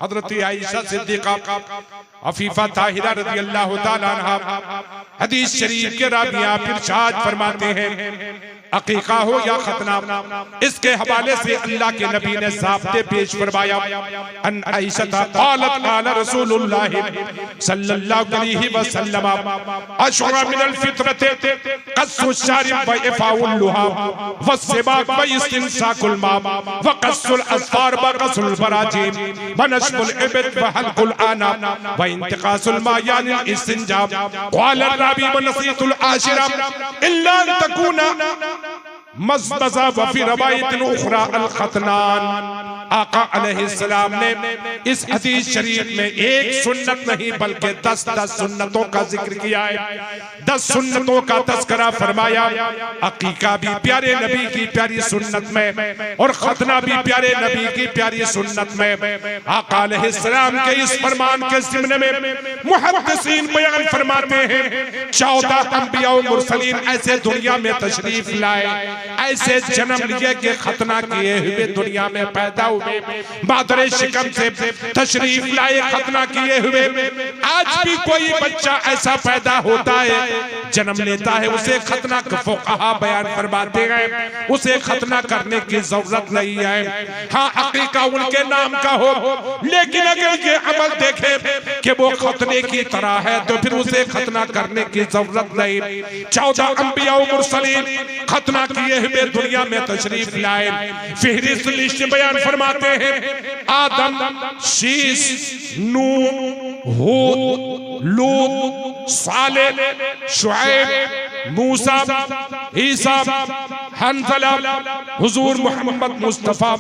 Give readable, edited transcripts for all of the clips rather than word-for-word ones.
हजरत Ayesha Siddiqa Afifa Tahira रज़ी अल्लाह ताला अन्हा हदीस शरीफ के रावियां इरशाद फरमाते हैं, अकीका हो या खतना, इसके हवाले से अल्लाह के नबी ने ज़ाब्ते पेश फरमाया। अन आयशा क़ालत क़ाल रसूलुल्लाह सल्लल्लाहु अलैहि वसल्लम अशरा मिनल फित्रत क़स्सु शारिब व इफ़ाउल लुहा व सिबाक व इस्तिंसाकुल मा व क़स्सुल अस्फार व क़स्सुल बराजीम व नश्बुल इबद व हल्कुल आना व इंतिकासुल मायानिल इस्तिंजा क़ाल रावी व नसीतुल आशिरा इल्ला अन तकूना मज़मज़ा व फी रवायतिन उखरा अल खतनान। आका अलैहिस्सलाम ने इस हदीस शरीफ में एक सुन्नत नहीं बल्कि 10 सुन्नतों का जिक्र किया है। 10 सुन्नतों का तज़किरा फरमाया। अकीका भी प्यारे नबी की प्यारी सुन्नत में और खतना भी प्यारे नबी की प्यारी सुन्नत में। आका अलैहिस्सलाम के इस फरमान के ज़िम्न में मुहद्दिसीन बयान फरमाते हैं 14 अंबिया और मुरसलीन ऐसे दुनिया में तशरीफ लाए, ऐसे जन्म लिए कि खतना किए हुए दुनिया में पैदा हुए, मादरे शिकम से तशरीफ लाए खतना किए हुए। आज भी कोई बच्चा ऐसा पैदा होता है, जन्म लेता है, उसे खतना का फुक़हा बयान फरमाते हैं, उसे खतना करने की जरूरत नहीं है। हाँ, अकीका उनके नाम का हो, लेकिन अगर ये अमल देखे कि वो खतने की तरह है तो फिर उसे खतना करने की जरूरत नहीं। 14 अंबिया और मुरसलीन खतना किए हुए दुनिया में तशरीफ लाए। फिहरिस्त लिस्ट बयान फरमाते हैं आदम, शीश, नूह, हूद, लूत, सालेह, शुएब, मूसा, ईसा, हंज़ला, हुजूर मोहम्मद मुस्तफ़ा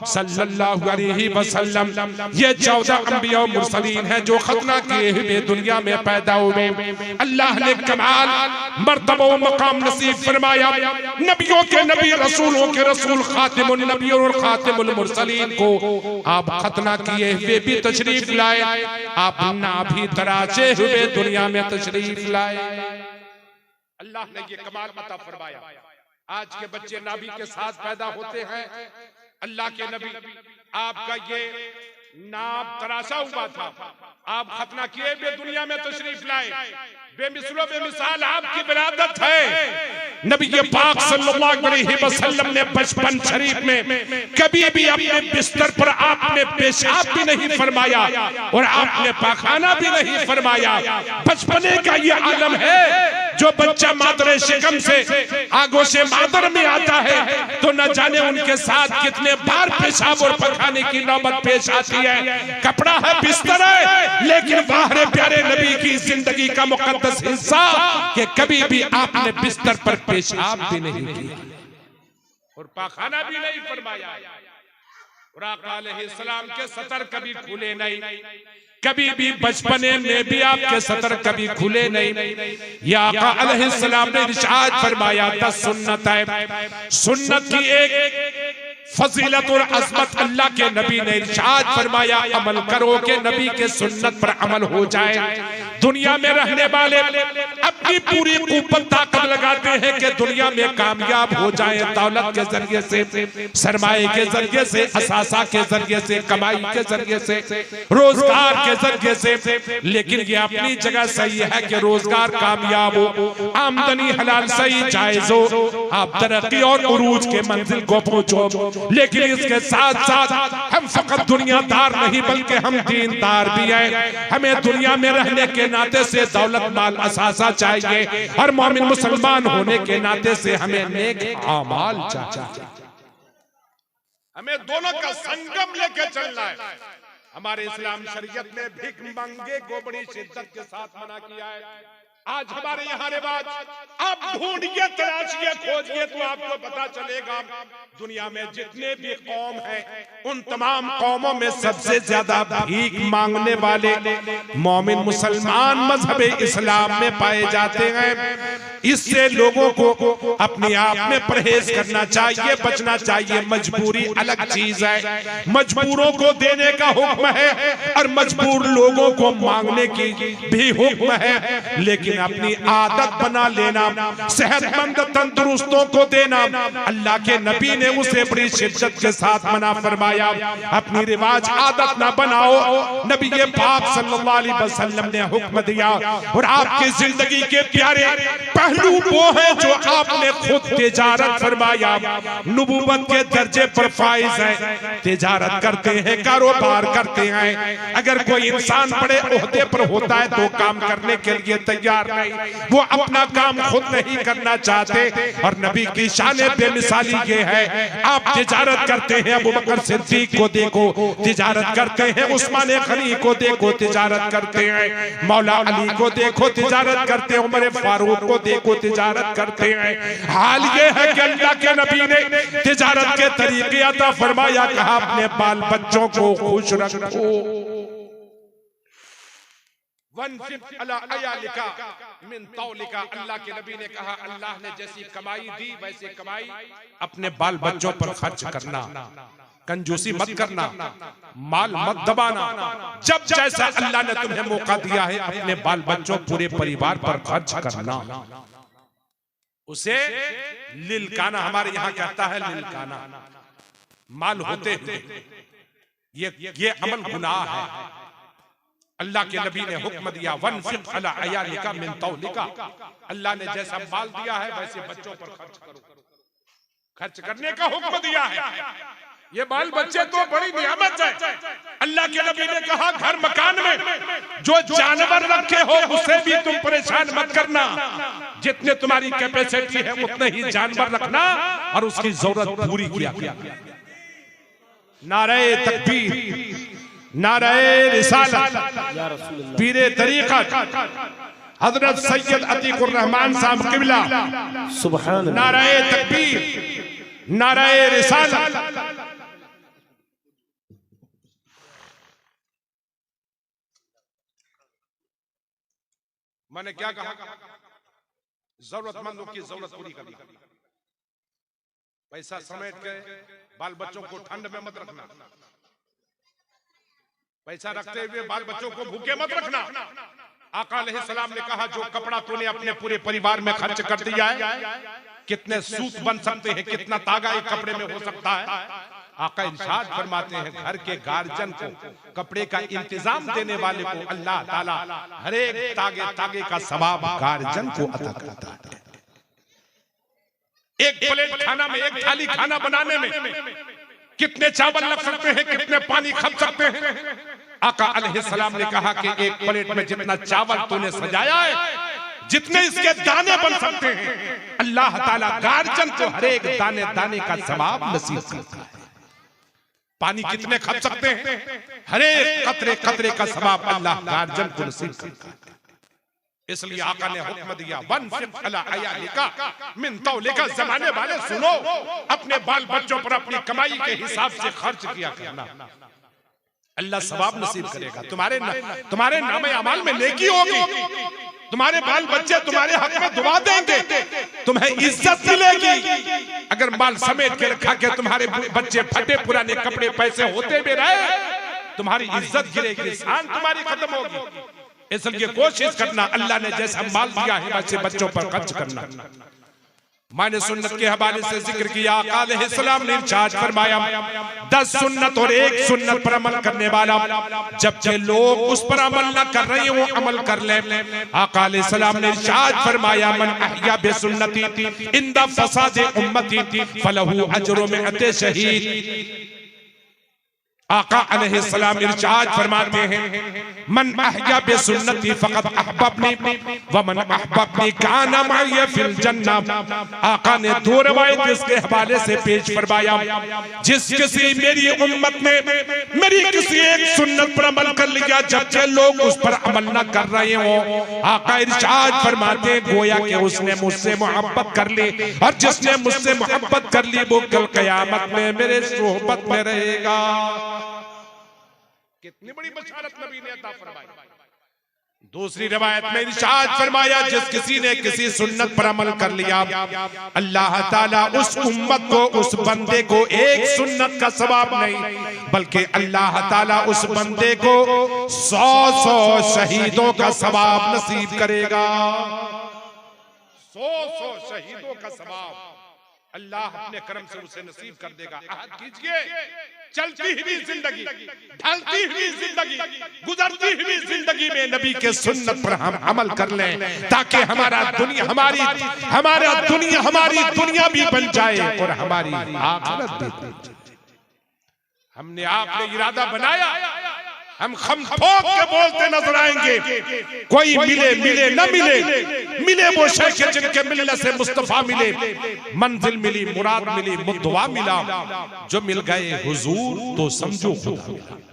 सल्लल्लाहु अलैहि वसल्लम। ये 14 अंबिया और मुरसलीन हैं जो खतना किए हुए दुनिया में पैदा हुए। अल्लाह ने कमाल मर्तबा व मकाम नसीब फरमाया। नबियों के नबी, रसूलों के रसूल, खातिमुन नबी और खातिमुल मुरसलीन को आप खतना किए हुए भी तशरीफ लाए, आप नाभि तराशे हुए दुनिया में तशरीफ लाए। अल्लाह ने ये कमाल अता फरमाया। आज के बच्चे नाभि के साथ पैदा होते हैं। अल्लाह के नबी, आपका ये नाभ तराशा हुआ था, आप खतना किए हुए दुनिया में तशरीफ लाए। बेमिसलो बेमिसाल आपकी विलादत है। नबी पाक सल्लल्लाहु अलैहि वसल्लम ने बचपन शरीफ में कभी भी अपने बिस्तर पर आपने पेशाब भी नहीं फरमाया और आपने पाखाना भी नहीं फरमाया। बचपने का ये आलम है। जो बच्चा मादरे शिकम से आगोशे मादर में आता है तो न जाने उनके साथ कितने बार पेशाब और पखाने की नौबत पेश आती है। कपड़ा है, बिस्तर है, लेकिन बाहर प्यारे नबी की जिंदगी का मुकद्दस हिस्सा कि कभी भी आपने बिस्तर पर पेशाब भी नहीं किया और पाखाना भी नहीं फरमाया। और आका अलैहिस्सलाम के सतर कभी खुले नहीं, कभी भी बचपने में भी आपके सतर कभी खुले नहीं। या आका अलैहिस्सलाम ने इरशाद फरमाया 10 सुन्नत है। सुन्नत की एक फजीलत और अज़मत अल्लाह के नबी ने इरशाद फरमाया, अमल करो के नबी के सुन्नत पर अमल हो जाए। दुनिया में रहने वाले अपनी पूरी कुव्वत ताकत लगाते हैं कि दुनिया में कामयाब हो जाए, दौलत के जरिए से, सरमाए के जरिए से, असासा के जरिए से, कमाई के जरिए से, रोजगार के जरिए से। लेकिन ये अपनी जगह सही है कि रोजगार कामयाब हो, आमदनी हलाल सही जायज हो, आप तरक्की और उरूज के मंजिल को पहुंचो। लेकिन इसके साथ साथ हम फकत दुनियादार नहीं बल्कि हम दीनदार भी हैं। हमें दुनिया में रहने के नाते से दौलत माल असासा चाहिए और मोमिन मुसलमान होने के नाते से हमें नेक आमाल चाहिए। हमें दोनों का संगम लेके चलना है। हमारे इस्लाम शरीयत में भीख मांगे को बड़ी शिद्दत के साथ मना किया है। आज हमारे यहाँ रिवाज, आप ढूंढिए, तलाशिए, खोजिए तो आपको पता चलेगा दुनिया में जितने भी कौम हैं उन तमाम कौमों में सबसे ज्यादा भीख मांगने वाले मोमिन मुसलमान मजहब इस्लाम में पाए जाते हैं। इससे लोगों को अपने आप में परहेज करना चाहिए, बचना चाहिए। मजबूरी अलग चीज है, मजबूरों को देने का हुक्म है, और मजबूर लोगों को मांगने की भी हुक्म है, लेकिन अपनी आदत बना लेना, सेहतमंद तंदुरुस्तों को देना अल्लाह के नबी ने उसे बड़ी शिद्दत के साथ मना फरमाया। अपनी रिवाज आदत ना बनाओ, नबी पाक सल्लल्लाहु अलैहि वसल्लम ने हुक्म दिया। और आपकी जिंदगी के प्यारे पहलू वो है जो आपने खुद तिजारत फरमाया, नबूवत के दर्जे पर फाइज है, तिजारत करते हैं, कारोबार करते हैं। अगर कोई इंसान बड़े ओहदे पर होता है तो काम करने के लिए तैयार नहीं, वो अपना काम खुद नहीं करना चाहते। और नबी की शान बेमिसाली ये है, आप तिजारत करते हैं, अबू बकर सिद्दीक को देखो तिजारत करते हैं, उस्मान गनी को देखो तिजारत करते हैं, मौला अली को देखो तिजारत करते हैं, उमर फारूक को देखो तिजारत करते हैं। हाल ये है कि अल्लाह के नबी ने तिजारत के तरीके अता फरमाया, कहा अपने बाल बच्चों को खुश रखो। अल्लाह के नबी ने कहा, अल्लाह ने जैसी कमाई दी वैसे कमाई अपने बाल बच्चों पर खर्च करना, कंजूसी मत करना, माल मत दबाना। जब जैसा अल्लाह ने तुम्हें मौका दिया है अपने बाल बच्चों पूरे परिवार पर खर्च करना। उसे लिलकाना, हमारे यहाँ कहता है लिलकाना, माल होते हुए ये अमल गुनाह है। अल्लाह के नबी ने हुक्म दिया, वनफिक अला अयालिका मिन तौलिका, अल्लाह ने जैसा माल दिया है वैसे बच्चों पर खर्च करो, खर्च करने का हुक्म दिया है। ये बाल बच्चे तो बड़ी नियामत है। अल्लाह के नबी ने कहा, घर मकान में जो जानवर रखे हो उससे भी तुम परेशान मत करना, जितने तुम्हारी कैपेसिटी है उतने ही जानवर रखना और उसकी जरूरत पूरी किया। नारे तकबीर, नारे रिसालत, पीरे तरीक़त हजरत सैयद अतीकुर रहमान साहब किबला, सुभान अल्लाह, नारे तकबीर, नारे रिसालत। मैंने क्या कहा? जरूरतमंदों की जरूरत पूरी करनी। पैसा समेट के बाल बच्चों को ठंड में मत रखना, पैसा रखते हुए बाल बच्चों को भूखे मत रखना। आका अलैहिस्सलाम ने कहा, जो कपड़ा तूने अपने पूरे परिवार में खर्च कर दिया है, कितने सूत बन सकते हैं, कितना तागा एक कपड़े में हो सकता है। आका इरशाद फरमाते हैं, घर के गार्जियन को, कपड़े का इंतजाम देने वाले को अल्लाह ताला हर एक तागे का सवाब गार्जियन को अता करता है। एक प्लेट खाना में, एक थाली खाना बनाने में कितने चावल लग सकते हैं, कितने पानी खप सकते हैं। आका अलैहिस्सलाम ने कहा कि एक प्लेट में जितना चावल तूने सजाया है, जितने इसके दाने बन सकते हैं, अल्लाह ताला गार्जियन को हर एक दाने दाने का सवाब नसीब करता है। पानी कितने खप सकते हैं, हर एक कतरे कतरे का सवाब अल्लाह गार्जियन को नसीब करता है। इसलिए आका ने हुक्म दिया, वनफिक अला अयालिका मिन तौलिका, जमाने वाले सुनो, अपने बाल बच्चों पर अपनी कमाई के हिसाब से खर्च किया करना, अल्लाह सवाब नसीब करेगा। तुम्हारे नामे अमाल में नेकी होगी, तुम्हारे बाल बच्चे तुम्हारे हक में दुआ देंगे, तुम्हें इज्जत मिलेगी। अगर माल समेट के रखा के तुम्हारे बच्चे फटे पुराने कपड़े पैसे होते भी रहे, तुम्हारी इज्जत गिरेगी, शान तुम्हारी खत्म होगी। इसलिए कोशिश करना, अल्लाह ने जैसा माल दिया है वैसे बच्चों पर खर्च करना। मैंने सुन्नत के हवाले से जिक्र किया, आका अलैहिस्सलाम ने इरशाद फरमाया, 10 सुन्नत और 1 सुन्नत पर अमल करने वाला, जब जे लोग उस पर अमल न कर रहे वो अमल कर ले। आका अलैहिस्सलाम ने इरशाद फरमाया, मन अहया बिसुन्नती इंदा फसाद उम्मती फलहु अजरु मिअते शहीद। आका अलैहिस्सलाम इरशाद फरमाते हैं, मन अहया बिसुन्नती फक़द अहबबनी व मन अहबबनी काना मई फिल जन्नह। आका ने 2 रवायत इसके हवाले से पेश फरमाया, जिस किसी मेरी उम्मत ने मेरी किसी एक सुन्नत पर अमल कर लिया, जब जे लोग उस पर अमल न कर रहे हो, आका इरशाद फरमाते हैं, गोया कि उसने मुझसे मोहब्बत कर ली, और जिसने मुझसे मोहब्बत कर ली वो कल क़यामत में मेरे सोहबत में रहेगा। कितनी बड़ी बशारत नबी ने अता फरमाई। दूसरी रिवायत में इरशाद फरमाया, जिस किसी ने किसी सुन्नत पर अमल कर लिया, अल्लाह ताला उस उम्मत को, उस बंदे को एक सुन्नत का सवाब नहीं, बल्कि अल्लाह ताला उस बंदे को 100 शहीदों का सवाब नसीब करेगा। 100 शहीदों का सवाब अल्लाह अपने करम से उसे नसीब कर देगा। अहद कीजिए, चलती हुई जिंदगी, ढलती हुई जिंदगी, गुजरती हुई जिंदगी में नबी के सुन्नत पर हम अमल कर लें, ताकि हमारा दुनिया हमारी दुनिया भी बन जाए और हमारी आखिरत भी बन जाए। हमने आपने इरादा बनाया, हम खम ठोक के बोलते नजर आएंगे, कोई मिले न मिले वो शेख जिनके मिलने से मुस्तफा मिले, मंजिल मिली, मुराद मिली, मुद्दवा मिला, जो मिल गए हुजूर तो समझो खुदा मिला।